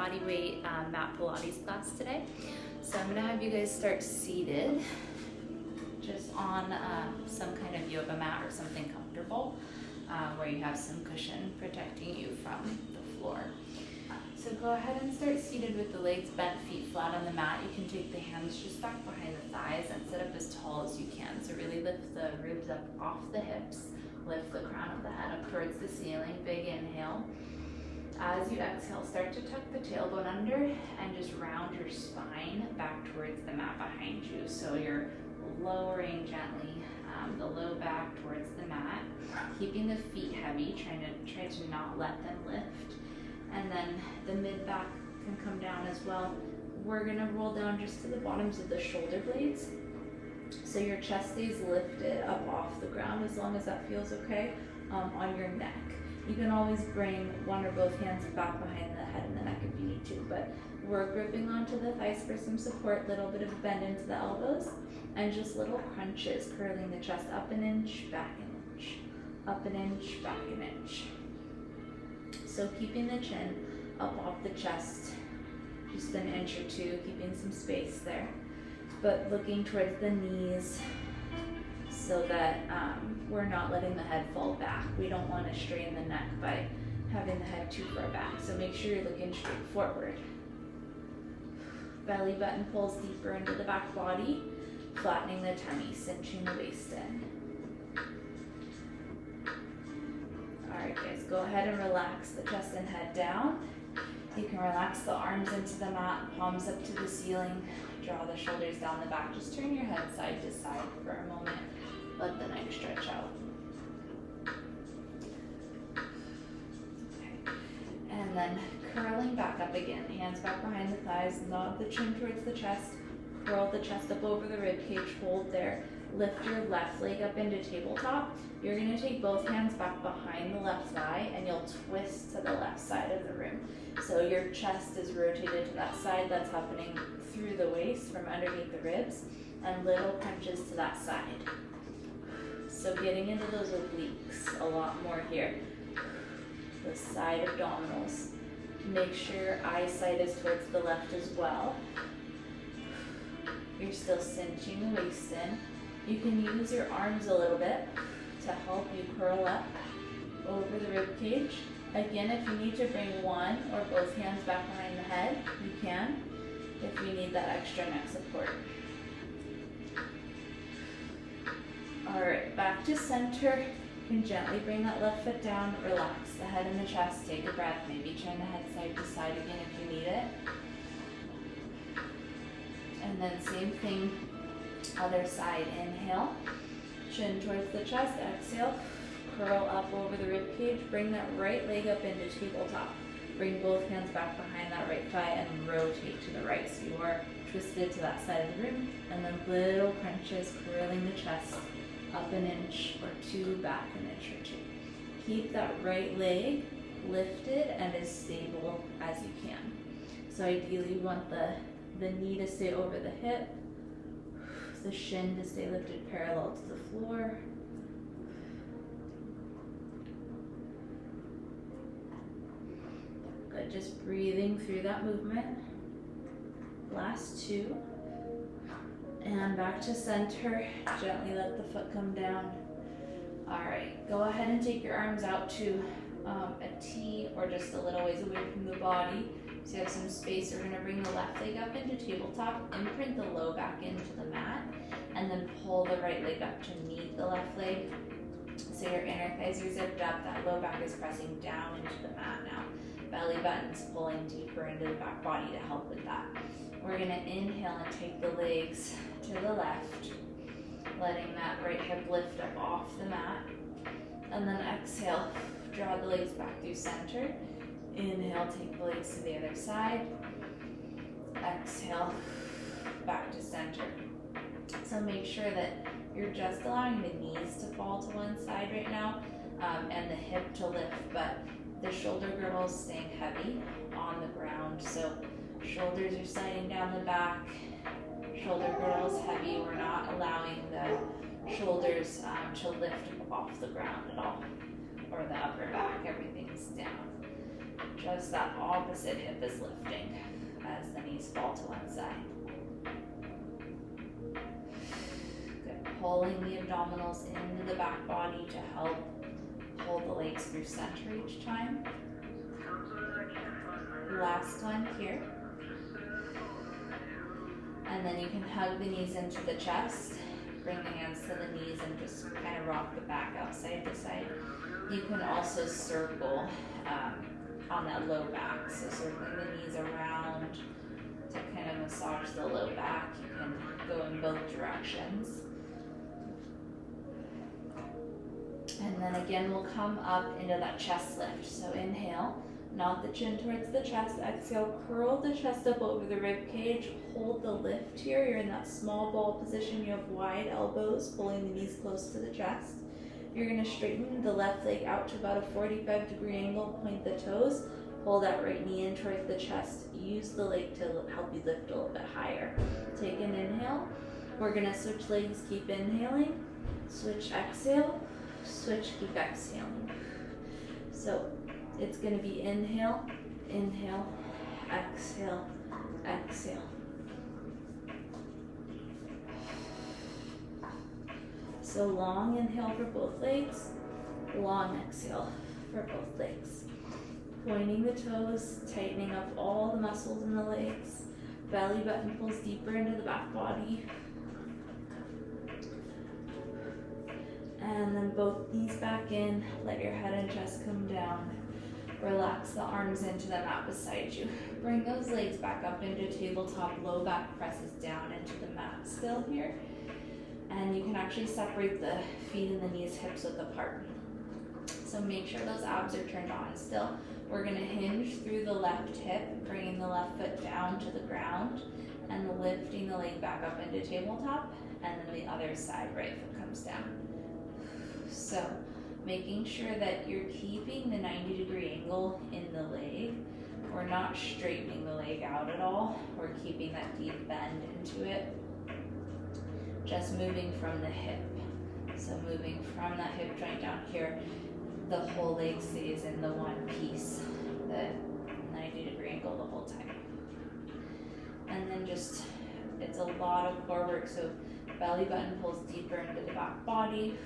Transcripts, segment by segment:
body weight mat Pilates class today. So I'm gonna have you guys start seated just on some kind of yoga mat or something comfortable where you have some cushion protecting you from the floor. So go ahead and start seated with the legs bent, feet flat on the mat. You can take the hands just back behind the thighs and sit up as tall as you can. So really lift the ribs up off the hips, lift the crown of the head up towards the ceiling, big inhale. As you exhale, start to tuck the tailbone under and just round your spine back towards the mat behind you. So you're lowering gently the low back towards the mat, keeping the feet heavy, try to not let them lift. And then the mid back can come down as well. We're gonna roll down just to the bottoms of the shoulder blades. So your chest stays lifted up off the ground as long as that feels okay on your neck. You can always bring one or both hands back behind the head and the neck if you need to, but we're gripping onto the thighs for some support, little bit of bend into the elbows, and just little crunches, curling the chest up an inch, back an inch, up an inch, back an inch. So keeping the chin up off the chest, just an inch or two, keeping some space there, but looking towards the knees so that we're not letting the head fall back. We don't want to strain the neck by having the head too far back, so make sure you're looking straight forward. Belly button pulls deeper into the back body, flattening the tummy, cinching the waist in. Alright guys, go ahead and relax the chest and head down. You can relax the arms into the mat, palms up to the ceiling, draw the shoulders down the back. Just turn your head side to side for a moment. Let the neck stretch out. Okay. And then curling back up again, hands back behind the thighs, nod the chin towards the chest, curl the chest up over the rib cage, hold there. Lift your left leg up into tabletop. You're gonna take both hands back behind the left thigh and you'll twist to the left side of the room. So your chest is rotated to that side. That's happening through the waist from underneath the ribs, and little crunches to that side. So getting into those obliques a lot more here. The side abdominals. Make sure your eyesight is towards the left as well. You're still cinching the waist in. You can use your arms a little bit to help you curl up over the rib cage. Again, if you need to bring one or both hands back behind the head, you can, if you need that extra neck support. Alright, back to center. You can gently bring that left foot down, relax the head and the chest, take a breath, maybe turn the head side to side again if you need it. And then same thing, other side, inhale, chin towards the chest, exhale, curl up over the rib cage, bring that right leg up into tabletop. Bring both hands back behind that right thigh and rotate to the right. So you are twisted to that side of the room, and then little crunches, curling the chest up an inch or two, back an inch or two. Keep that right leg lifted and as stable as you can. So ideally you want the knee to stay over the hip, the shin to stay lifted parallel to the floor. Good, just breathing through that movement. Last two. And back to center. Gently let the foot come down. Alright, go ahead and take your arms out to a T or just a little ways away from the body. So you have some space. We're going to bring the left leg up into tabletop, imprint the low back into the mat, and then pull the right leg up to meet the left leg. So your inner thighs are zipped up, that low back is pressing down into the mat now. Belly button's pulling deeper into the back body to help with that. We're going to inhale and take the legs to the left, letting that right hip lift up off the mat. And then exhale, draw the legs back through center. Inhale, take the legs to the other side. Exhale, back to center. So make sure that you're just allowing the knees to fall to one side right now and the hip to lift, but the shoulder girdles staying heavy on the ground. So shoulders are sliding down the back, shoulder girdles heavy. We're not allowing the shoulders to lift off the ground at all, or the upper back. Everything's down. Just that opposite hip is lifting as the knees fall to one side. Good. Pulling the abdominals into the back body to help hold the legs through center each time. Last one here. And then you can hug the knees into the chest. Bring the hands to the knees and just kind of rock the back out side to side. You can also circle on that low back. So circling the knees around to kind of massage the low back. You can go in both directions. And then again, we'll come up into that chest lift. So inhale, nod the chin towards the chest. Exhale, curl the chest up over the rib cage. Hold the lift here. You're in that small ball position. You have wide elbows, pulling the knees close to the chest. You're going to straighten the left leg out to about a 45-degree angle. Point the toes. Pull that right knee in towards the chest. Use the leg to help you lift a little bit higher. Take an inhale. We're going to switch legs. Keep inhaling. Switch, exhale. Switch, keep exhaling. So it's going to be inhale, inhale, exhale, exhale. So long inhale for both legs, long exhale for both legs. Pointing the toes, tightening up all the muscles in the legs. Belly button pulls deeper into the back body. And then both knees back in, let your head and chest come down. Relax the arms into the mat beside you. Bring those legs back up into tabletop, low back presses down into the mat still here. And you can actually separate the feet and the knees, hips width apart. So make sure those abs are turned on still. We're gonna hinge through the left hip, bringing the left foot down to the ground and lifting the leg back up into tabletop, and then the other side, right foot comes down. So making sure that you're keeping the 90-degree angle in the leg. We're not straightening the leg out at all. We're keeping that deep bend into it. Just moving from the hip. So moving from that hip joint down here, the whole leg stays in the one piece, the 90-degree angle the whole time. And then just, it's a lot of core work, so belly button pulls deeper into the back body,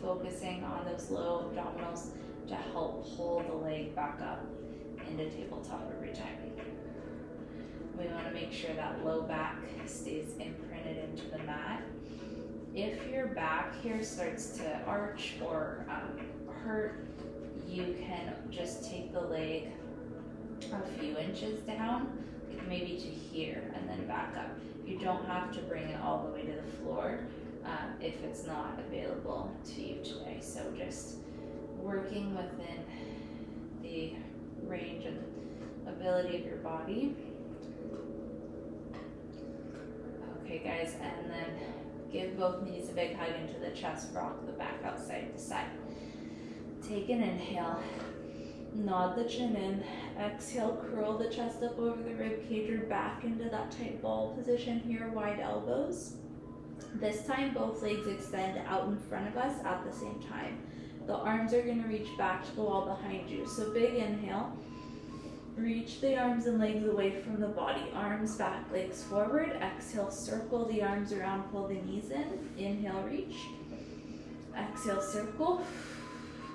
focusing on those low abdominals to help pull the leg back up into tabletop every time. We want to make sure that low back stays imprinted into the mat. If your back here starts to arch or hurt, you can just take the leg a few inches down, maybe to here, and then back up. You don't have to bring it all the way to the floor if it's not available to you today. So just working within the range and ability of your body. Okay guys, and then give both knees a big hug into the chest, rock the back out side to side. Take an inhale, nod the chin in, exhale, curl the chest up over the rib cage or back into that tight ball position here, wide elbows. This time both legs extend out in front of us at the same time. The arms are going to reach back to the wall behind you. So big inhale, reach the arms and legs away from the body. Arms back, legs forward. Exhale, circle the arms around, pull the knees in. Inhale, reach. Exhale, circle.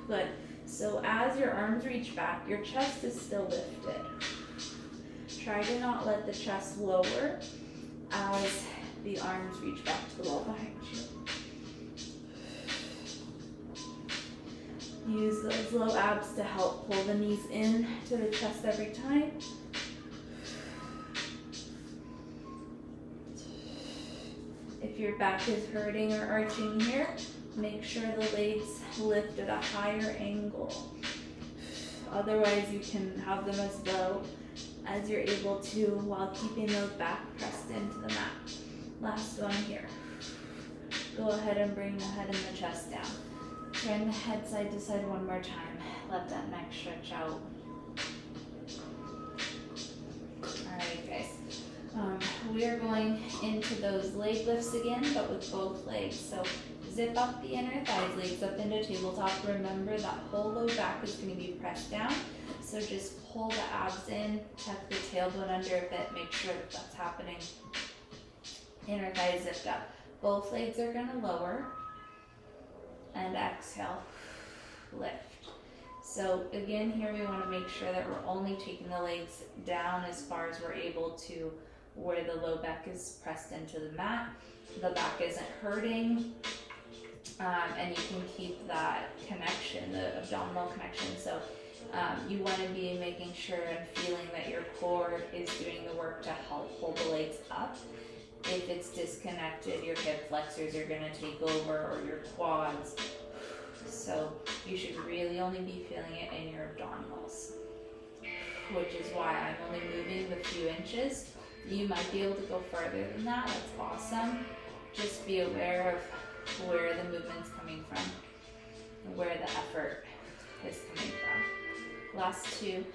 Good. So as your arms reach back, your chest is still lifted. Try to not let the chest lower as the arms reach back to the wall behind you. Use those low abs to help pull the knees in to the chest every time. If your back is hurting or arching here, make sure the legs lift at a higher angle. Otherwise, you can have them as low as you're able to while keeping those back pressed into the mat. Last one here. Go ahead and bring the head and the chest down. Turn the head side to side one more time. Let that neck stretch out. Alright guys, we are going into those leg lifts again, but with both legs. So zip up the inner thighs, legs up into tabletop. Remember that whole low back is going to be pressed down. So just pull the abs in, tuck the tailbone under a bit, make sure that that's happening. Inner thighs zipped up. Both legs are gonna lower, and exhale, lift. So again, here we wanna make sure that we're only taking the legs down as far as we're able to, where the low back is pressed into the mat. The back isn't hurting, and you can keep that connection, the abdominal connection. So you want to be making sure and feeling that your core is doing the work to help pull the legs up. If it's disconnected, your hip flexors are going to take over, or your quads. So you should really only be feeling it in your abdominals, which is why I'm only moving a few inches. You might be able to go further than that. That's awesome. Just be aware of where the movement's coming from, where the effort is coming from. Last two.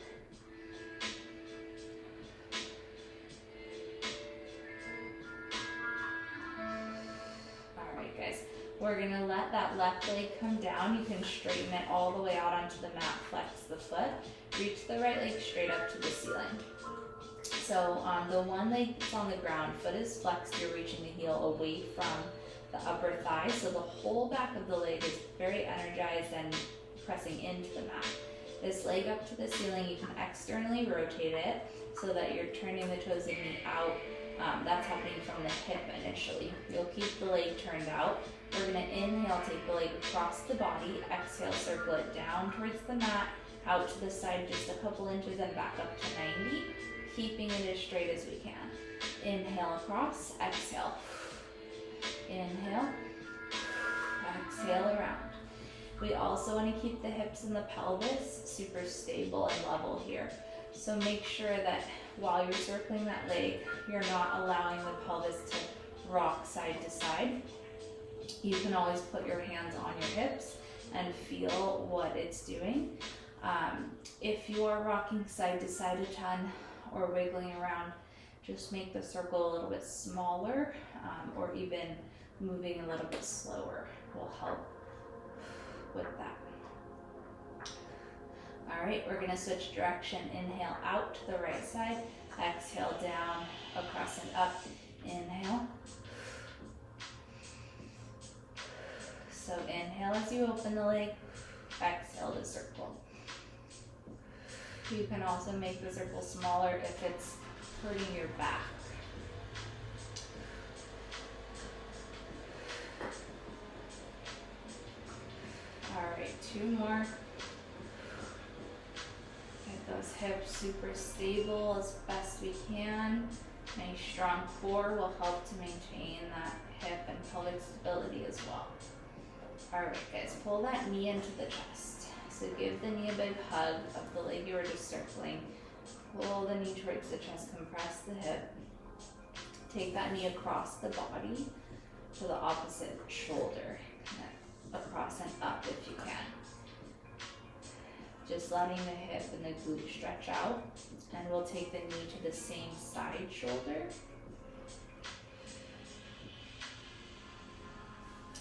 All right, guys. We're gonna let that left leg come down. You can straighten it all the way out onto the mat, flex the foot, reach the right leg straight up to the ceiling. So the one leg that's on the ground, foot is flexed, you're reaching the heel away from the upper thigh. So the whole back of the leg is very energized and pressing into the mat. This leg up to the ceiling, you can externally rotate it so that you're turning the toes and knee out. That's happening from the hip initially. You'll keep the leg turned out. We're gonna inhale, take the leg across the body, exhale, circle it down towards the mat, out to the side just a couple inches and back up to 90. Keeping it as straight as we can. Inhale across, exhale. Inhale, exhale around. We also want to keep the hips and the pelvis super stable and level here. So make sure that while you're circling that leg, you're not allowing the pelvis to rock side to side. You can always put your hands on your hips and feel what it's doing. If you are rocking side to side a ton, or wiggling around, just make the circle a little bit smaller, or even moving a little bit slower will help with that. All right, we're gonna switch direction. Inhale out to the right side, exhale down, across and up. Inhale. So inhale as you open the leg, exhale to circle. You can also make the circle smaller if it's hurting your back. All right, two more. Get those hips super stable as best we can. A strong core will help to maintain that hip and pelvic stability as well. All right, guys, pull that knee into the chest. So give the knee a big hug of the leg you were just circling. Pull the knee towards the chest, compress the hip. Take that knee across the body to the opposite shoulder. Across and up if you can. Just letting the hip and the glute stretch out. And we'll take the knee to the same side shoulder.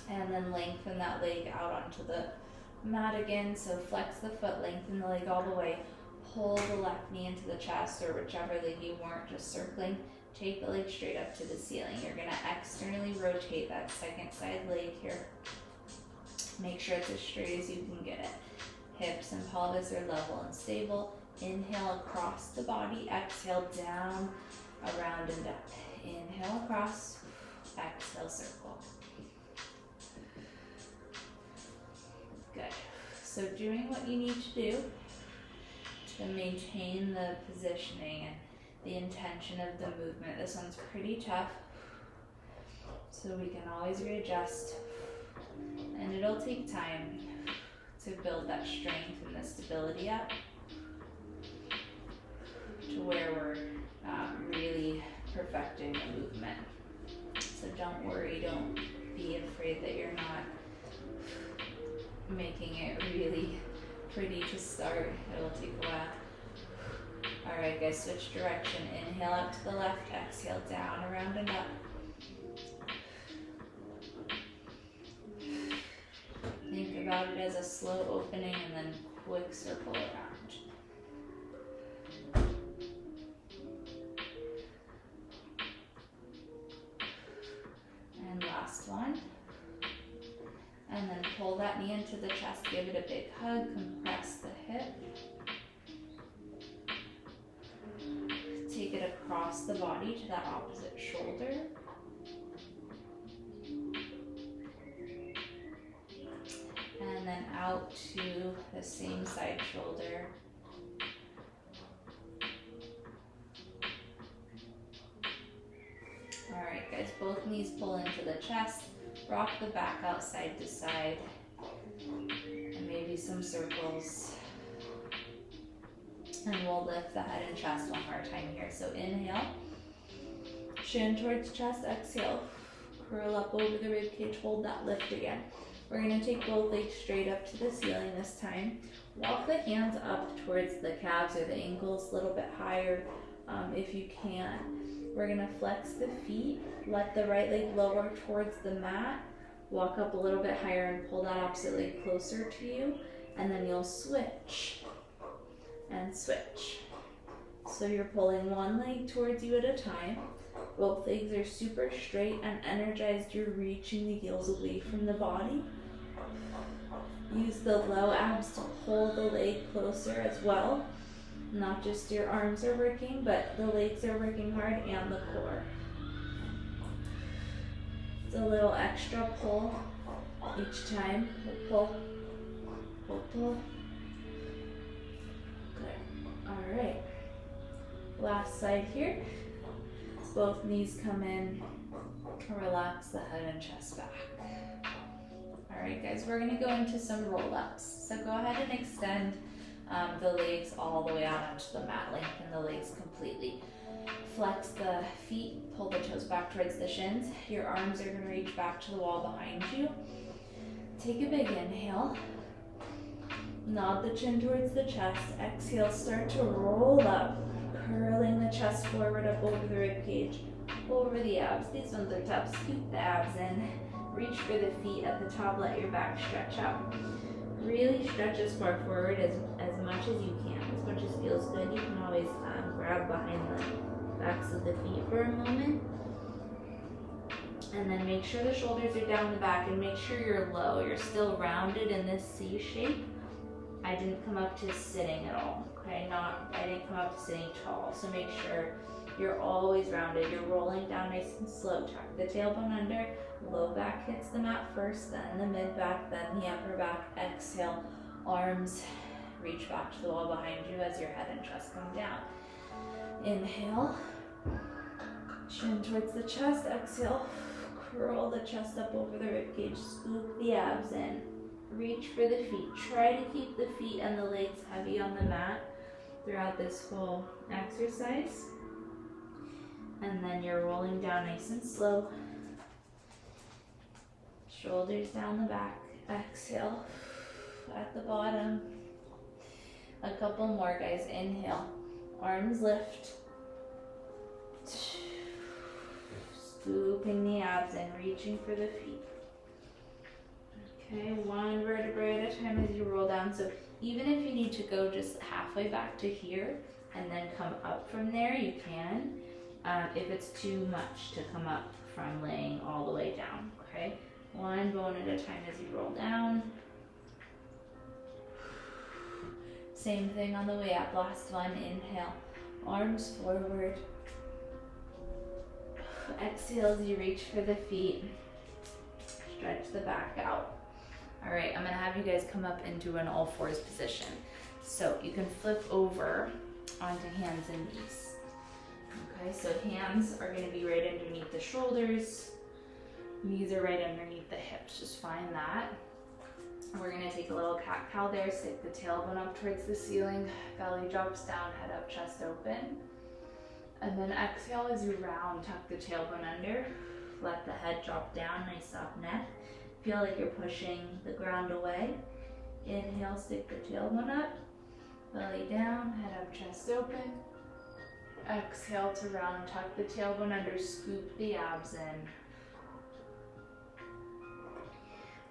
And then lengthen that leg out onto the mat again. So flex the foot, lengthen the leg all the way. Pull the left knee into the chest, or whichever leg you weren't just circling. Take the leg straight up to the ceiling. You're gonna externally rotate that second side leg here. Make sure it's as straight as you can get it. Hips and pelvis are level and stable. Inhale across the body, exhale down, around and up. Inhale across, exhale circle. Good. So doing what you need to do to maintain the positioning and the intention of the movement. This one's pretty tough, so we can always readjust, and it'll take time to build that strength and the stability up to where we're really perfecting the movement. So don't worry, don't be afraid that you're not making it really pretty to start. It'll take a while. All right, guys, switch direction. Inhale out to the left, exhale down, around and up. Think about it as a slow opening and then quick circle around. one. And then pull that knee into the chest, give it a big hug, compress the hip. Take it across the body to that opposite shoulder. And then out to the same side shoulder. All right, guys, both knees pull into the chest. Rock the back out side to side. And maybe some circles. And we'll lift the head and chest one more time here. So inhale, shin towards chest, exhale, curl up over the rib cage, hold that lift again. We're gonna take both legs straight up to the ceiling this time. Walk the hands up towards the calves or the ankles, a little bit higher if you can. We're gonna flex the feet, let the right leg lower towards the mat, walk up a little bit higher and pull that opposite leg closer to you, and then you'll switch and switch. So you're pulling one leg towards you at a time. Both legs are super straight and energized. You're reaching the heels away from the body. Use the low abs to pull the leg closer as well. Not just your arms are working, but the legs are working hard and the core. It's a little extra pull each time. Pull, pull, pull. Good. All right. Last side here. Both knees come in. Relax the head and chest back. All right, guys, we're gonna go into some roll-ups. So go ahead and extend the legs all the way out onto the mat. Lengthen the legs completely. Flex the feet, pull the toes back towards the shins. Your arms are gonna reach back to the wall behind you. Take a big inhale. Nod the chin towards the chest. Exhale, start to roll up, curling the chest forward up over the rib cage, over the abs. These ones are tough. Scoop the abs in. Reach for the feet at the top. Let your back stretch out. Really stretch as far forward as much as you can, as much as feels good. You can always grab behind the backs of the feet for a moment. And then make sure the shoulders are down the back and make sure you're low. You're still rounded in this C shape. I didn't come up to sitting at all, okay? I didn't come up to sitting tall, so make sure you're always rounded. You're rolling down nice and slow. Tuck the tailbone under, low back hits the mat first, then the mid back, then the upper back. Exhale, arms reach back to the wall behind you as your head and chest come down. Inhale, chin towards the chest. Exhale, curl the chest up over the ribcage, scoop the abs in. Reach for the feet. Try to keep the feet and the legs heavy on the mat throughout this whole exercise. And then you're rolling down nice and slow. Shoulders down the back. Exhale at the bottom. A couple more, guys. Inhale. Arms lift. Scooping the abs and reaching for the feet. Okay, one vertebrae at a time as you roll down. So even if you need to go just halfway back to here and then come up from there, you can. If it's too much to come up from laying all the way down, okay? One bone at a time as you roll down. Same thing on the way up. Last one, inhale. Arms forward. Exhale as you reach for the feet. Stretch the back out. All right, I'm gonna have you guys come up into an all fours position. So you can flip over onto hands and knees. Okay, so hands are gonna be right underneath the shoulders. Knees are right underneath the hips, just find that. We're gonna take a little cat-cow there, stick the tailbone up towards the ceiling, belly drops down, head up, chest open. And then exhale as you round, tuck the tailbone under, let the head drop down, nice soft neck. Feel like you're pushing the ground away. Inhale, stick the tailbone up, belly down, head up, chest open. Exhale to round, tuck the tailbone under, scoop the abs in.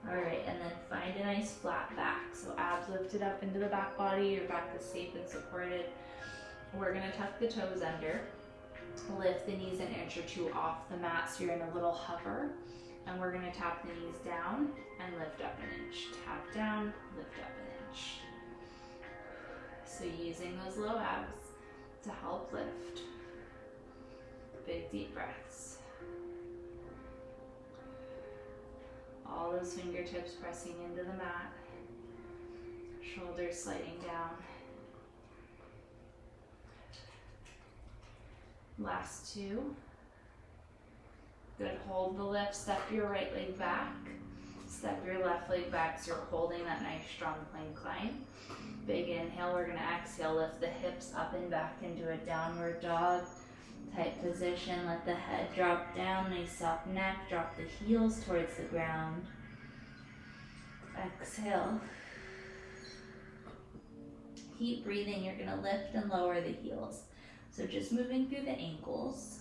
All right, and then find a nice flat back. So abs lifted up into the back body, your back is safe and supported. We're gonna tuck the toes under, lift the knees an inch or two off the mat so you're in a little hover. And we're gonna tap the knees down and lift up an inch. Tap down, lift up an inch. So using those low abs to help lift. Big deep breaths. All those fingertips pressing into the mat. Shoulders sliding down. Last two. Good, hold the lift, step your right leg back. Step your left leg back so you're holding that nice strong plank line. Big inhale, we're gonna exhale, lift the hips up and back into a downward dog type position. Let the head drop down, nice soft neck, drop the heels towards the ground. Exhale. Keep breathing, you're gonna lift and lower the heels. So just moving through the ankles,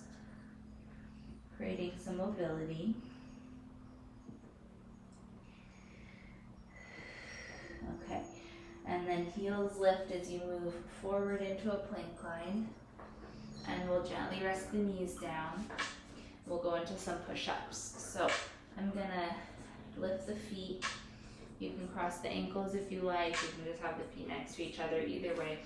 creating some mobility. Okay, and then heels lift as you move forward into a plank line. And we'll gently rest the knees down. We'll go into some push-ups. So I'm gonna lift the feet. You can cross the ankles if you like. You can just have the feet next to each other, either way.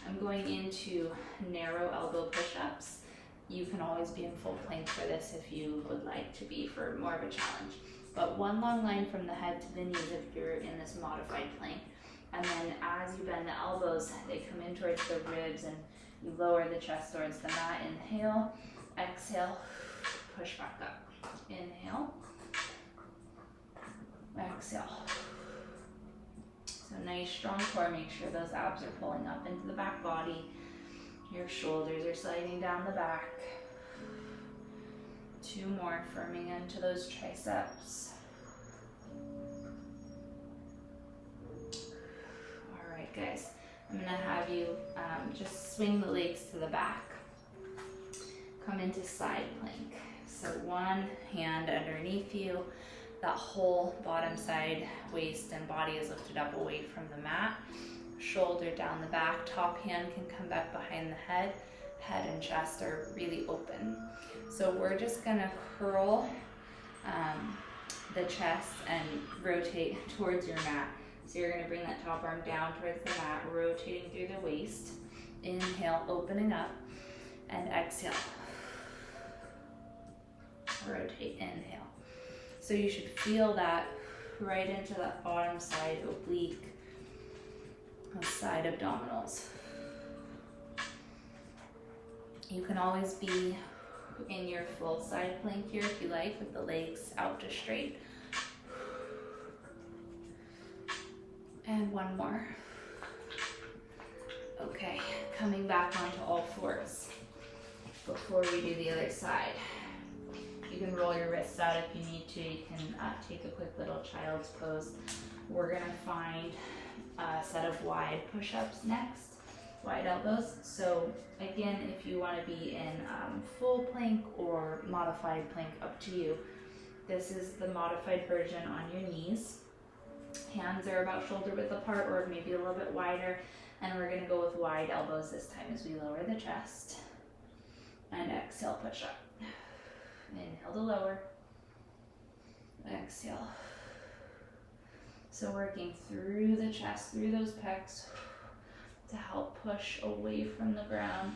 I'm going into narrow elbow push-ups. You can always be in full plank for this if you would like to be for more of a challenge. But one long line from the head to the knees if you're in this modified plank. And then as you bend the elbows, they come in towards the ribs and you lower the chest towards the mat. Inhale, exhale, push back up. Inhale, exhale. So nice strong core, make sure those abs are pulling up into the back body. Your shoulders are sliding down the back. Two more, firming into those triceps. All right, guys. I'm gonna have you just swing the legs to the back. Come into side plank. So one hand underneath you. That whole bottom side, waist and body is lifted up away from the mat. Shoulder down the back. Top hand can come back behind the head. Head and chest are really open. So we're just gonna curl the chest and rotate towards your mat. So you're gonna bring that top arm down towards the mat, rotating through the waist. Inhale, opening up, and exhale. Rotate, inhale. So you should feel that right into that bottom side oblique, side abdominals. You can always be in your full side plank here if you like, with the legs out to straight. And one more. Okay, coming back onto all fours before we do the other side. You can roll your wrists out if you need to. You can take a quick little child's pose. We're gonna find a set of wide push-ups next, wide elbows. So again, if you wanna be in full plank or modified plank, up to you. This is the modified version on your knees. Hands are about shoulder width apart or maybe a little bit wider. And we're gonna go with wide elbows this time as we lower the chest. And exhale, push up. Inhale to lower. Exhale. So working through the chest, through those pecs to help push away from the ground.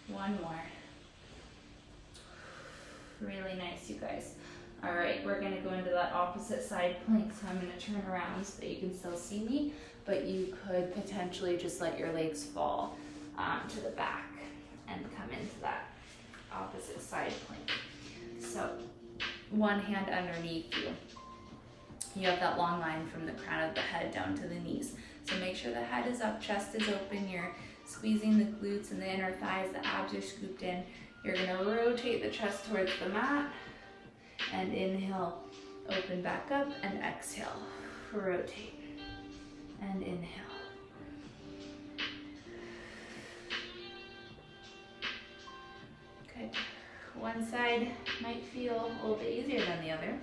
One more. Really nice, you guys. All right, we're gonna go into that opposite side plank. So I'm gonna turn around so that you can still see me, but you could potentially just let your legs fall to the back and come into that opposite side plank. So one hand underneath you. You have that long line from the crown of the head down to the knees. So make sure the head is up, chest is open, you're squeezing the glutes and the inner thighs, the abs are scooped in. You're gonna rotate the chest towards the mat and inhale, open back up, and exhale, rotate and inhale. Good. One side might feel a little bit easier than the other.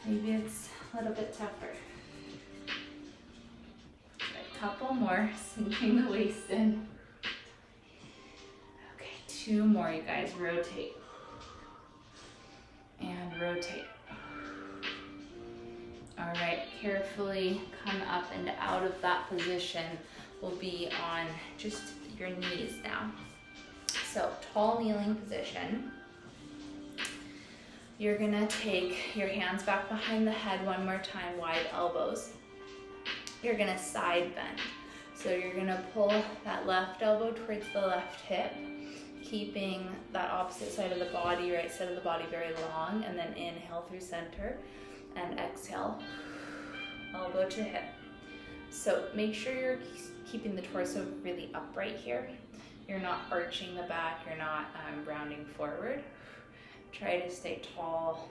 Maybe it's a little bit tougher. A couple more, sinking the waist in. 2 more, you guys. Rotate. And rotate. All right, carefully come up and out of that position. We'll be on just your knees now. So tall kneeling position. You're gonna take your hands back behind the head one more time, wide elbows. You're gonna side bend. So you're gonna pull that left elbow towards the left hip, keeping that opposite side of the body, right side of the body very long, and then inhale through center and exhale, elbow to hip. So make sure you're keeping the torso really upright here. You're not arching the back, you're not rounding forward. Try to stay tall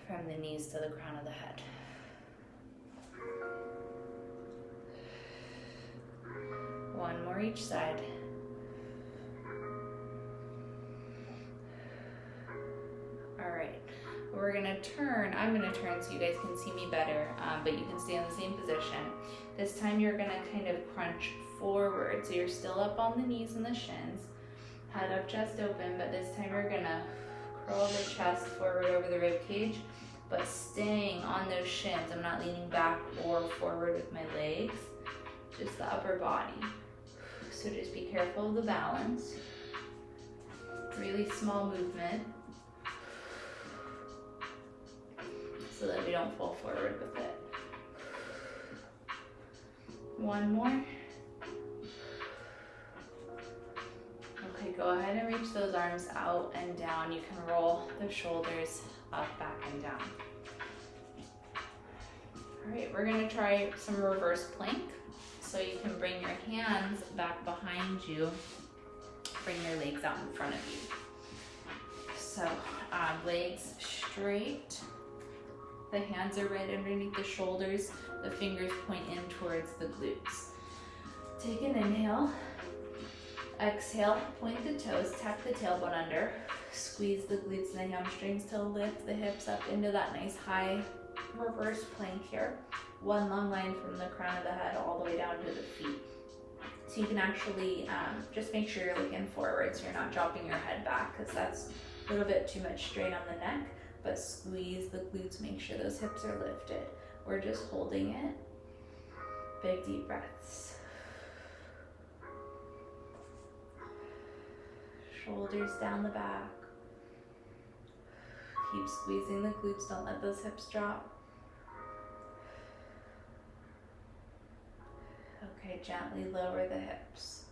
from the knees to the crown of the head. One more each side. All right, we're gonna turn. I'm gonna turn so you guys can see me better, but you can stay in the same position. This time you're gonna kind of crunch forward, so you're still up on the knees and the shins. Head up, chest open, but this time you're gonna curl the chest forward over the rib cage, but staying on those shins. I'm not leaning back or forward with my legs, just the upper body. So just be careful of the balance. Really small movement so that we don't fall forward with it. One more. Okay, go ahead and reach those arms out and down. You can roll the shoulders up, back, and down. All right, we're gonna try some reverse plank. So you can bring your hands back behind you, bring your legs out in front of you. So legs straight, the hands are right underneath the shoulders, the fingers point in towards the glutes. Take an inhale. Exhale, point the toes, tuck the tailbone under, squeeze the glutes and the hamstrings to lift the hips up into that nice high reverse plank here. One long line from the crown of the head all the way down to the feet. So you can actually just make sure you're looking forward so you're not dropping your head back, because that's a little bit too much strain on the neck, but squeeze the glutes, make sure those hips are lifted. We're just holding it. Big deep breaths. Shoulders down the back. Keep squeezing the glutes, don't let those hips drop. Okay, gently lower the hips.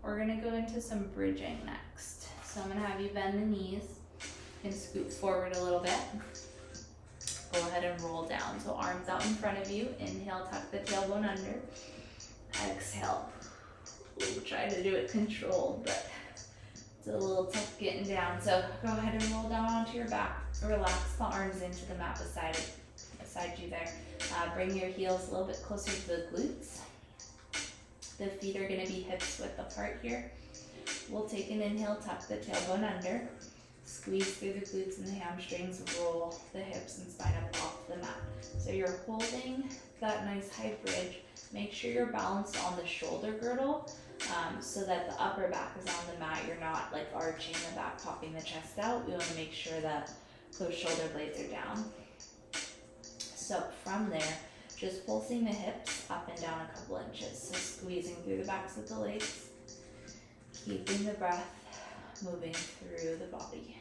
We're gonna go into some bridging next. So I'm gonna have you bend the knees and scoot forward a little bit. Go ahead and roll down. So arms out in front of you. Inhale, tuck the tailbone under. Exhale. Ooh, try to do it controlled, but it's a little tough getting down. So go ahead and roll down onto your back. Relax the arms into the mat beside you there. Bring your heels a little bit closer to the glutes. The feet are gonna be hips width apart here. We'll take an inhale, tuck the tailbone under. Squeeze through the glutes and the hamstrings, roll the hips and spine up off the mat. So you're holding that nice high bridge. Make sure you're balanced on the shoulder girdle so that the upper back is on the mat. You're not like arching the back, popping the chest out. We wanna make sure that those shoulder blades are down. So from there, just pulsing the hips up and down a couple inches. So squeezing through the backs of the legs, keeping the breath moving through the body.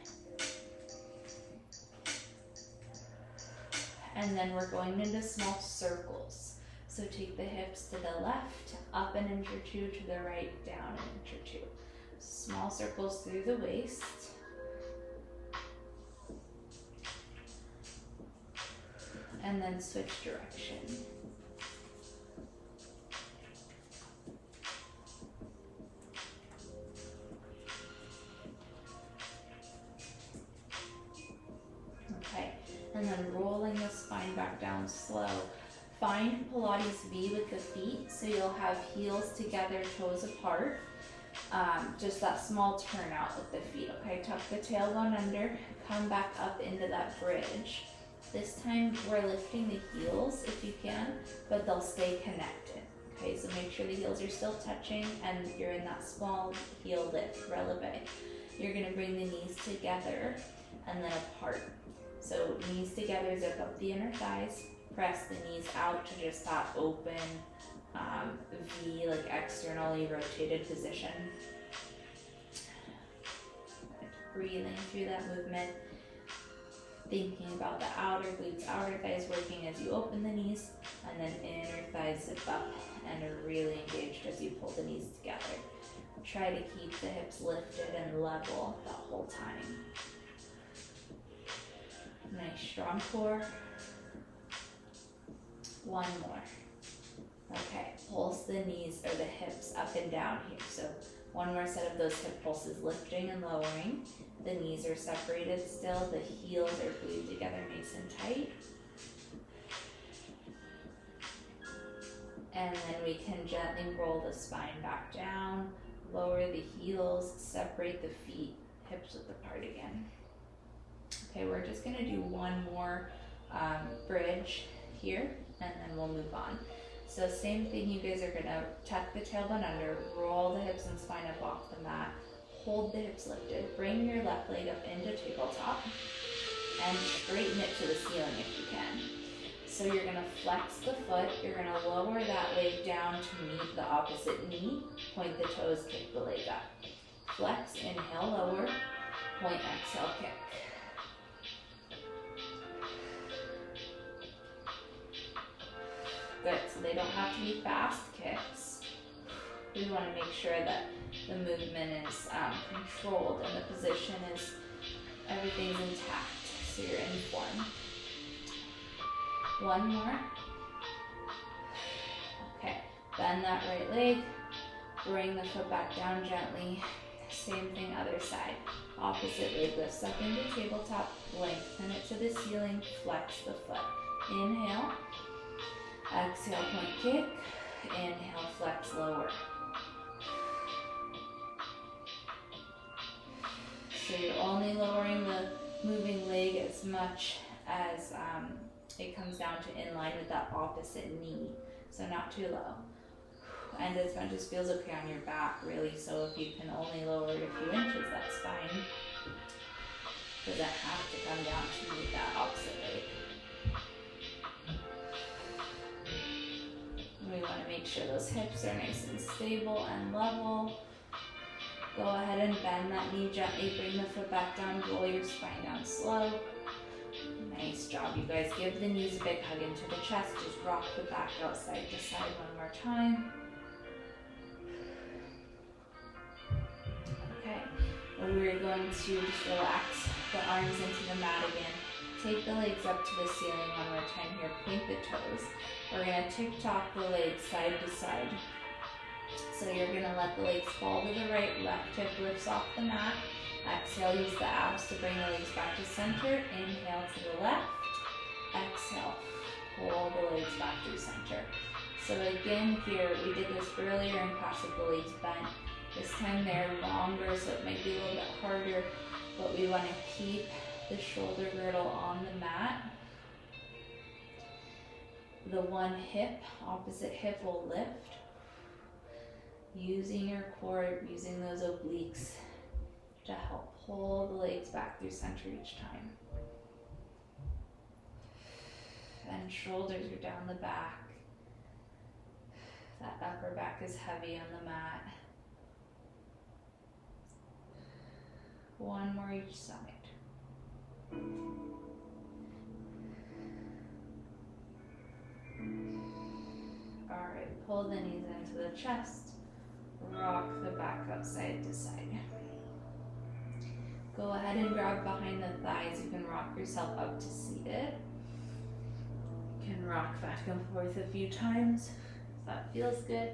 And then we're going into small circles. So take the hips to the left, up an inch or two, to the right, down an inch or two. Small circles through the waist. And then switch direction. Okay, and then rolling the spine back down slow. Find Pilates V with the feet, so you'll have heels together, toes apart. Just that small turnout with the feet, okay? Tuck the tailbone under, come back up into that bridge. This time we're lifting the heels if you can, but they'll stay connected, Okay, so make sure the heels are still touching and you're in that small heel lift, releve. You're gonna bring the knees together and then apart. So knees together, zip up the inner thighs, press the knees out to just that open V, like externally rotated position. Breathing through that movement, thinking about the outer glutes, outer thighs working as you open the knees, and then inner thighs zip up and are really engaged as you pull the knees together. Try to keep the hips lifted and level the whole time. Nice strong core. One more. Okay, pulse the knees or the hips up and down here. So one more set of those hip pulses, lifting and lowering. The knees are separated still, the heels are glued together nice and tight. And then we can gently roll the spine back down, lower the heels, separate the feet, hips width apart again. Okay, we're just gonna do one more bridge here, and then we'll move on. So same thing, you guys are gonna tuck the tailbone under, roll the hips and spine up off the mat, hold the hips lifted, bring your left leg up into tabletop, and straighten it to the ceiling if you can. So you're gonna flex the foot, you're gonna lower that leg down to meet the opposite knee, point the toes, kick the leg up. Flex, inhale, lower, point, exhale, kick. Good, so they don't have to be fast kicks. We want to make sure that the movement is controlled and the position is, everything's intact, so you're in form. One more. Okay, bend that right leg, bring the foot back down gently. Same thing, other side. Opposite leg lifts up into tabletop, lengthen it to the ceiling, flex the foot. Inhale. Exhale, point kick. Inhale, flex, lower. So you're only lowering the moving leg as much as it comes down to in line with that opposite knee. So not too low. And as much as feels okay on your back, really. So if you can only lower it a few inches, that's fine. Doesn't have to come down to meet that opposite leg. We want to make sure those hips are nice and stable and level. Go ahead and bend that knee gently, bring the foot back down, roll your spine down slow. Nice job, you guys. Give the knees a big hug into the chest. Just rock the back out side to side one more time. Okay, and we're going to just relax the arms into the mat again. Take the legs up to the ceiling one more time here. Point the toes. We're going to tick-tock the legs side to side. So you're going to let the legs fall to the right, left hip lifts off the mat. Exhale, use the abs to bring the legs back to center. Inhale to the left. Exhale, pull the legs back through center. So again here, we did this earlier in class with the legs bent. This time they're longer, so it might be a little bit harder, but we want to keep the shoulder girdle on the mat. The one hip, opposite hip will lift. Using your core, using those obliques to help pull the legs back through center each time. And shoulders are down the back. That upper back is heavy on the mat. One more each side. Alright, pull the knees into the chest. Rock the back up side to side. Go ahead and grab behind the thighs. You can rock yourself up to seated. You can rock back and forth a few times. If that feels good.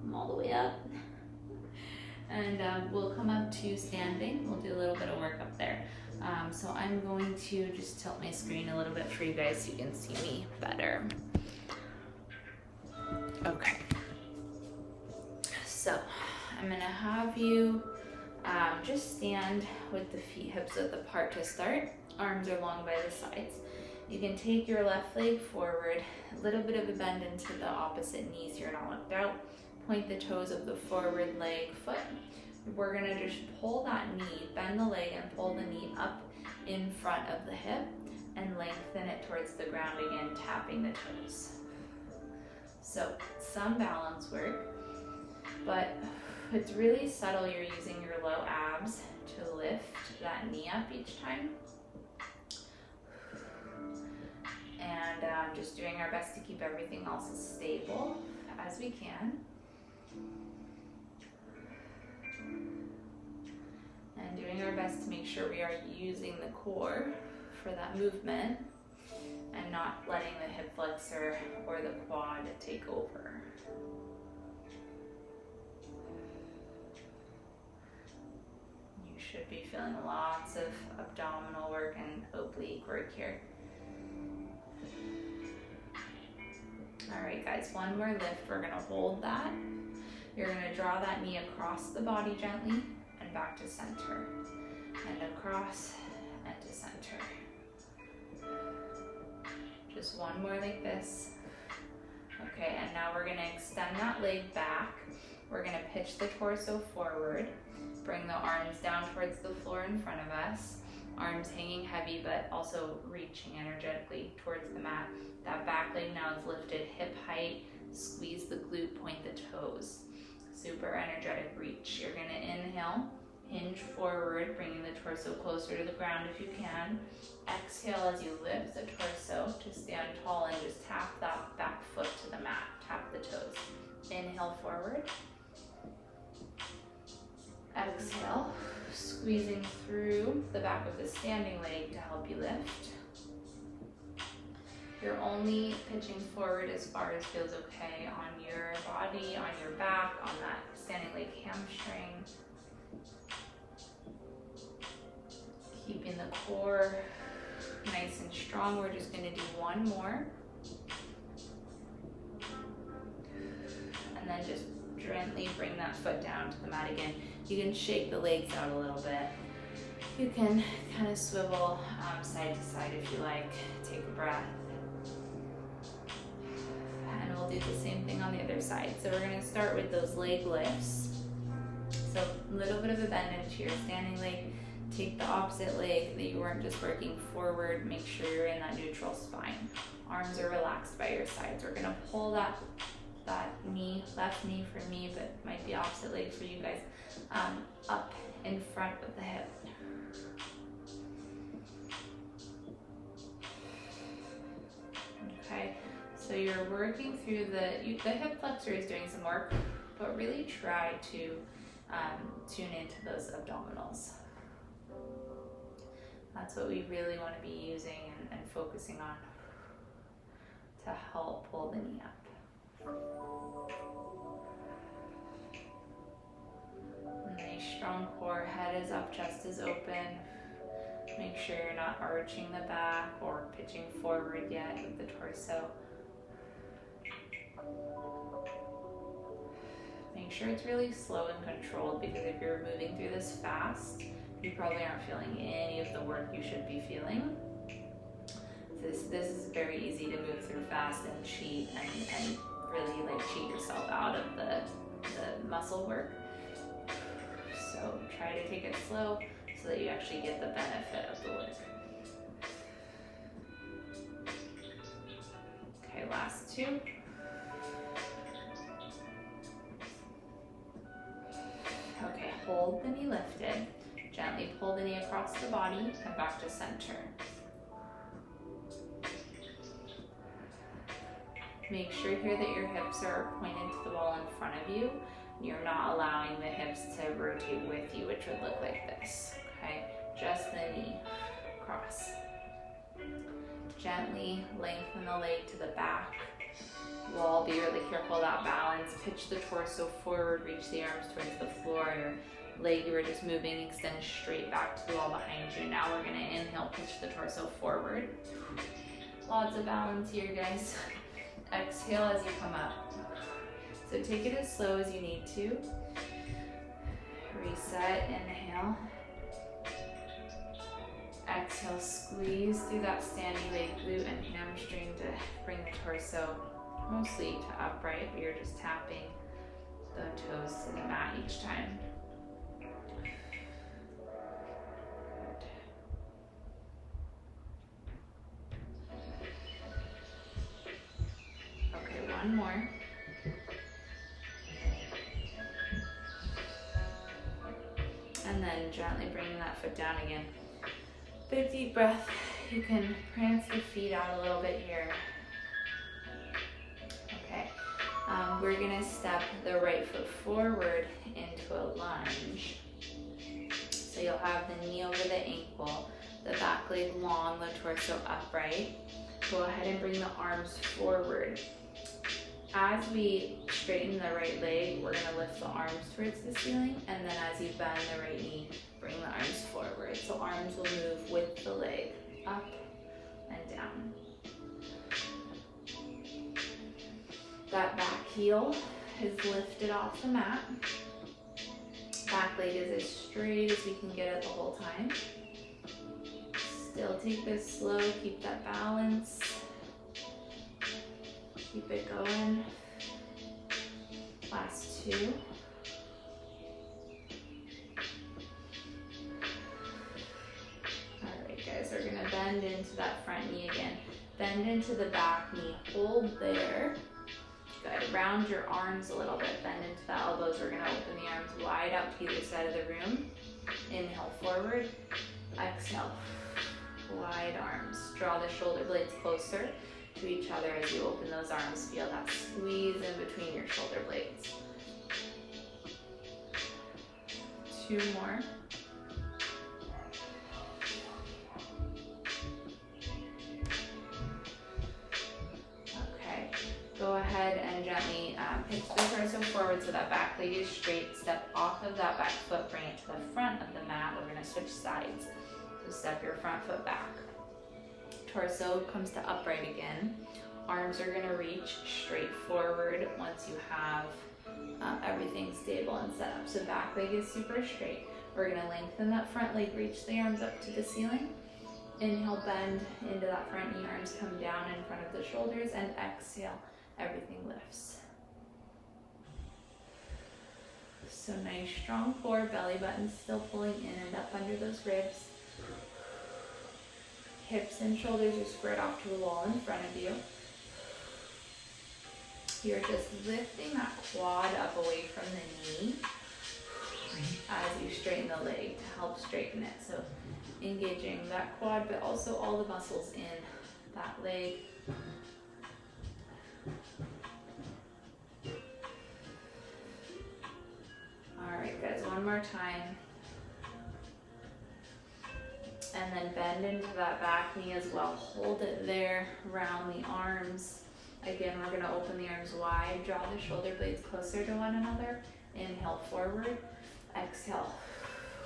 Come all the way up. And we'll come up to standing. We'll do a little bit of work up there. So I'm going to just tilt my screen a little bit for you guys so you can see me better. Okay. So I'm gonna have you just stand with the feet hips width apart to start. Arms are long by the sides. You can take your left leg forward, a little bit of a bend into the opposite knee so you're not looked out. Point the toes of the forward leg foot. We're gonna just pull that knee, bend the leg and pull the knee up in front of the hip and lengthen it towards the ground again, tapping the toes. So some balance work, but it's really subtle. You're using your low abs to lift that knee up each time. And just doing our best to keep everything else as stable as we can. And doing our best to make sure we are using the core for that movement and not letting the hip flexor or the quad take over. You should be feeling lots of abdominal work and oblique work here. All right, guys, one more lift. We're gonna hold that. You're gonna draw that knee across the body gently and back to center, and across and to center. Just one more like this. Okay, and now we're gonna extend that leg back. We're gonna pitch the torso forward, bring the arms down towards the floor in front of us, arms hanging heavy but also reaching energetically towards the mat. That back leg now is lifted hip height, squeeze the glute, point the toes. Super energetic reach. You're gonna inhale, hinge forward, bringing the torso closer to the ground if you can. Exhale as you lift the torso to stand tall and just tap that back foot to the mat, tap the toes. Inhale forward. Exhale, squeezing through the back of the standing leg to help you lift. You're only pitching forward as far as feels okay on your body, on your back, on that standing leg hamstring. Keeping the core nice and strong. We're just going to do one more. And then just gently bring that foot down to the mat again. You can shake the legs out a little bit. You can kind of swivel side to side if you like. Take a breath. And we'll do the same thing on the other side. So we're going to start with those leg lifts. So a little bit of a bend into your standing leg. Take the opposite leg that you weren't just working forward. Make sure you're in that neutral spine. Arms are relaxed by your sides. We're going to pull that knee, left knee for me, but might be opposite leg for you guys, up in front of the hip. Okay, so you're working through the hip flexor is doing some work, but really try to tune into those abdominals. That's what we really want to be using and focusing on to help pull the knee up. Nice strong core, head is up, chest is open. Make sure you're not arching the back or pitching forward yet with the torso. Make sure it's really slow and controlled, because if you're moving through this fast, you probably aren't feeling any of the work you should be feeling. This is very easy to move through fast and cheat and really like cheat yourself out of the muscle work. So try to take it slow so that you actually get the benefit of the work. Okay, last two. Okay, hold the knee lifted. Gently pull the knee across the body and back to center. Make sure here that your hips are pointed to the wall in front of you. You're not allowing the hips to rotate with you, which would look like this, okay? Just the knee across. Gently lengthen the leg to the back. Wall, be really careful of that balance. Pitch the torso forward, reach the arms towards the floor. Your leg you were just moving, extend straight back to the wall behind you. Now we're gonna inhale, pitch the torso forward. Lots of balance here, guys. Exhale as you come up. So take it as slow as you need to. Reset, inhale. Exhale, squeeze through that standing leg, glute and hamstring to bring the torso mostly to upright, but you're just tapping the toes to the mat each time. Okay, one more. And then gently bringing that foot down again. Big deep breath. You can prance the feet out a little bit here. Okay, we're gonna step the right foot forward into a lunge. So you'll have the knee over the ankle, the back leg long, the torso upright. Go ahead and bring the arms forward. As we straighten the right leg, we're gonna lift the arms towards the ceiling, and then as you bend the right knee, bring the arms forward. So arms will move with the leg, up and down. That back heel is lifted off the mat. Back leg is as straight as we can get it the whole time. Still take this slow, keep that balance. Keep it going. Last two. All right, guys, we're gonna bend into that front knee again. Bend into the back knee, hold there. Good, round your arms a little bit, bend into the elbows. We're gonna open the arms wide out to either side of the room. Inhale forward, exhale, wide arms. Draw the shoulder blades closer to each other as you open those arms. Feel that squeeze in between your shoulder blades. Two more. Okay, go ahead and gently pitch the torso forward so that back leg is straight. Step off of that back foot, bring it to the front of the mat. We're gonna switch sides. So step your front foot back. Torso comes to upright again. Arms are gonna reach straight forward once you have everything stable and set up. So back leg is super straight. We're gonna lengthen that front leg, reach the arms up to the ceiling. Inhale, bend into that front knee, arms come down in front of the shoulders, and exhale, everything lifts. So nice strong core, belly button still pulling in and up under those ribs. Hips and shoulders are squared off to the wall in front of you. You're just lifting that quad up away from the knee as you straighten the leg to help straighten it. So engaging that quad, but also all the muscles in that leg. All right, guys, one more time. And then bend into that back knee as well. Hold it there, round the arms. Again, we're gonna open the arms wide, draw the shoulder blades closer to one another. Inhale forward, exhale,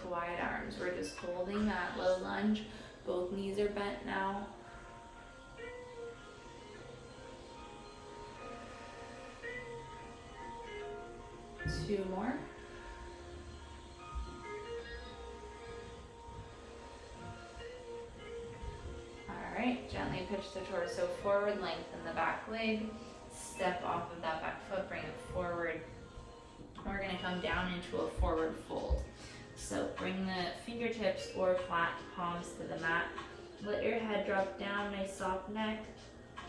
wide arms. We're just holding that low lunge. Both knees are bent now. Two more. Alright, gently pitch the torso forward, lengthen the back leg, step off of that back foot, bring it forward. We're going to come down into a forward fold. So bring the fingertips or flat palms to the mat. Let your head drop down, nice soft neck.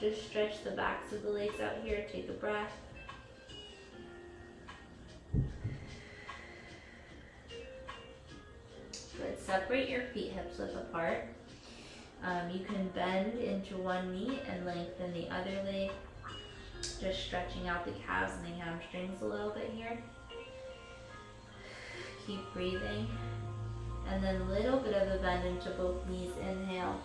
Just stretch the backs of the legs out here, take a breath. Good, separate your feet hips width apart. You can bend into one knee and lengthen the other leg. Just stretching out the calves and the hamstrings a little bit here. Keep breathing. And then a little bit of a bend into both knees. Inhale.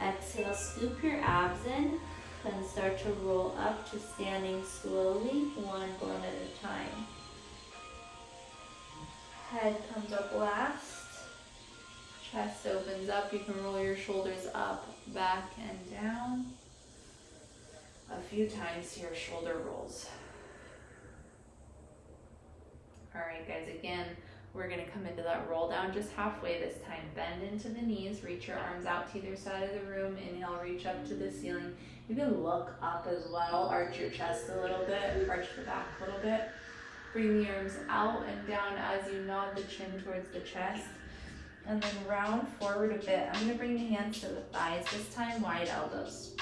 Exhale, scoop your abs in and start to roll up to standing slowly, one bone at a time. Head comes up last. Chest opens up. You can roll your shoulders up, back, and down. A few times here, shoulder rolls. All right, guys, again, We're gonna come into that roll down just halfway this time. Bend into the knees, reach your arms out to either side of the room. Inhale, reach up to the ceiling. You can look up as well, arch your chest a little bit, arch the back a little bit. Bring the arms out and down as you nod the chin towards the chest. And then round forward a bit. I'm gonna bring the hands to the thighs, this time wide elbows.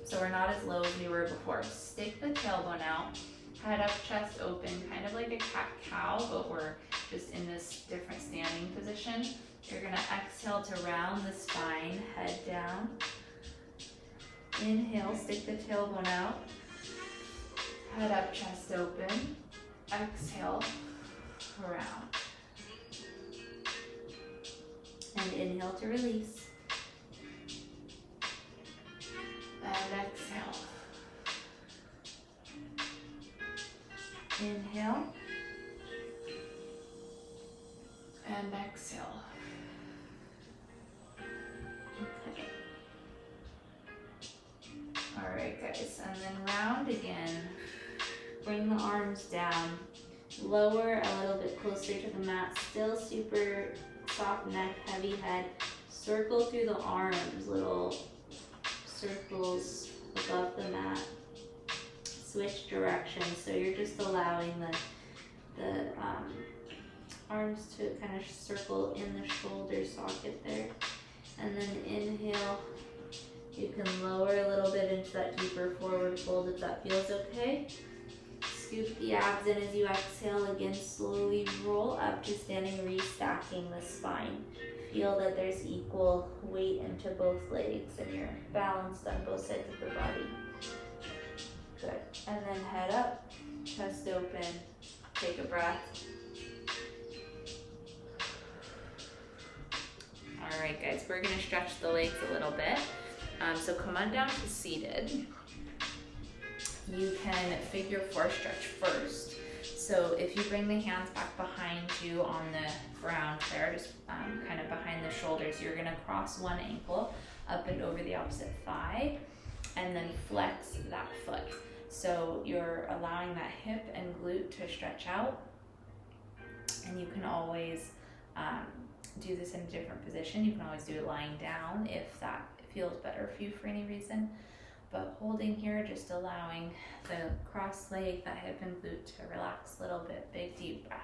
So we're not as low as we were before. Stick the tailbone out, head up, chest open, kind of like a cat-cow, but we're just in this different standing position. You're gonna exhale to round the spine, head down. Inhale, stick the tailbone out, head up, chest open. Exhale, round. And inhale to release. And exhale. Inhale. And exhale. Okay. All right, guys, and then round again. Bring the arms down. Lower a little bit closer to the mat. Still super soft neck, heavy head. Circle through the arms, little circles above the mat. Switch directions, so you're just allowing the arms to kind of circle in the shoulder socket there. And then inhale, you can lower a little bit into that deeper forward fold if that feels okay. Scoop the abs in as you exhale. Again, slowly roll up to standing, restacking the spine. Feel that there's equal weight into both legs and you're balanced on both sides of the body. Good. And then head up, chest open, take a breath. All right, guys, we're gonna stretch the legs a little bit. So come on down to seated. You can figure four stretch first. So if you bring the hands back behind you on the ground there, just kind of behind the shoulders, you're gonna cross one ankle up and over the opposite thigh and then flex that foot. So you're allowing that hip and glute to stretch out, and you can always do this in a different position. You can always do it lying down if that feels better for you for any reason. But holding here, just allowing the cross leg, that hip and glute to relax a little bit. Big deep breath.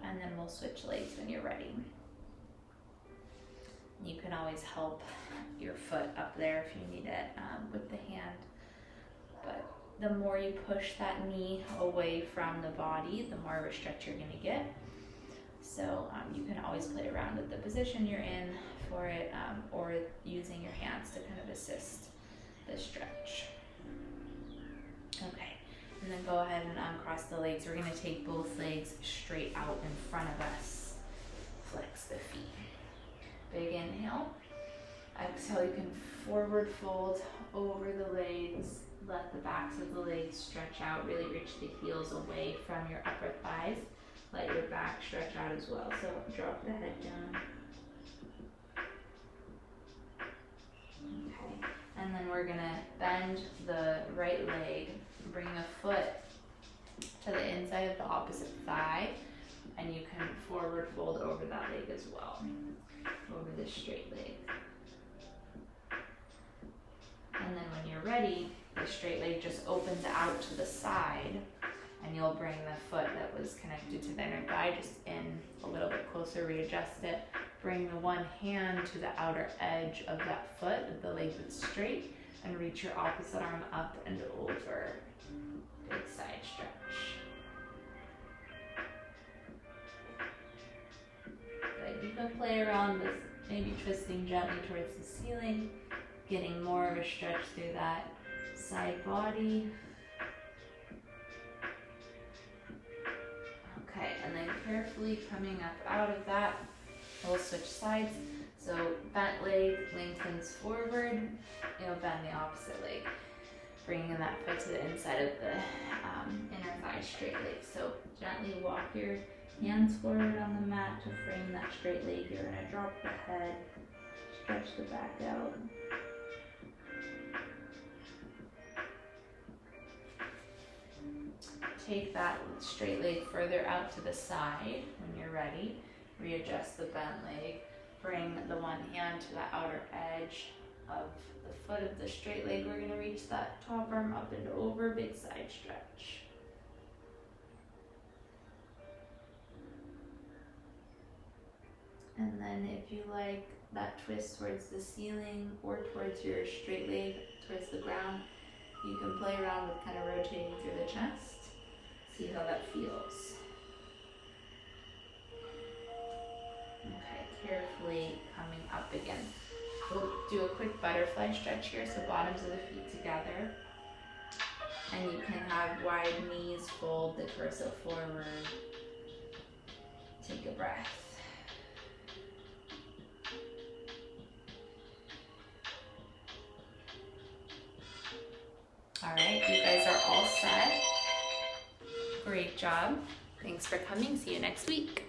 And then we'll switch legs when you're ready. You can always help your foot up there if you need it with the hand. But the more you push that knee away from the body, the more of a stretch you're gonna get. So you can always play around with the position you're in for it, or using your hands to kind of assist the stretch. Okay, and then go ahead and uncross the legs. We're gonna take both legs straight out in front of us. Flex the feet. Big inhale. Exhale, you can forward fold over the legs. Let the backs of the legs stretch out. Really reach the heels away from your upper thighs. Let your back stretch out as well. So drop the head down. Okay, and then we're gonna bend the right leg, bring the foot to the inside of the opposite thigh, and you can forward fold over that leg as well, over the straight leg. And then when you're ready, the straight leg just opens out to the side, and you'll bring the foot that was connected to the inner thigh just in a little bit closer, readjust it. Bring the one hand to the outer edge of that foot, of the leg that's straight, and reach your opposite arm up and over. Big side stretch. Good. You can play around with maybe twisting gently towards the ceiling, getting more of a stretch through that side body. Okay, and then carefully coming up out of that, we'll switch sides. So bent leg lengthens forward, you'll bend the opposite leg, bringing that foot to the inside of the inner thigh, straight leg. So gently walk your hands forward on the mat to frame that straight leg. You're gonna drop the head, stretch the back out. take that straight leg further out to the side when you're ready. Readjust the bent leg. Bring the one hand to the outer edge of the foot of the straight leg. We're going to reach that top arm up and over, big side stretch. And then if you like that twist towards the ceiling or towards your straight leg, towards the ground, you can play around with kind of rotating through the chest. See how that feels. Okay, carefully coming up again. We'll do a quick butterfly stretch here, so bottoms of the feet together. And you can have wide knees, fold the torso forward. Take a breath. All right, you guys are all set. Great job. Thanks for coming. See you next week.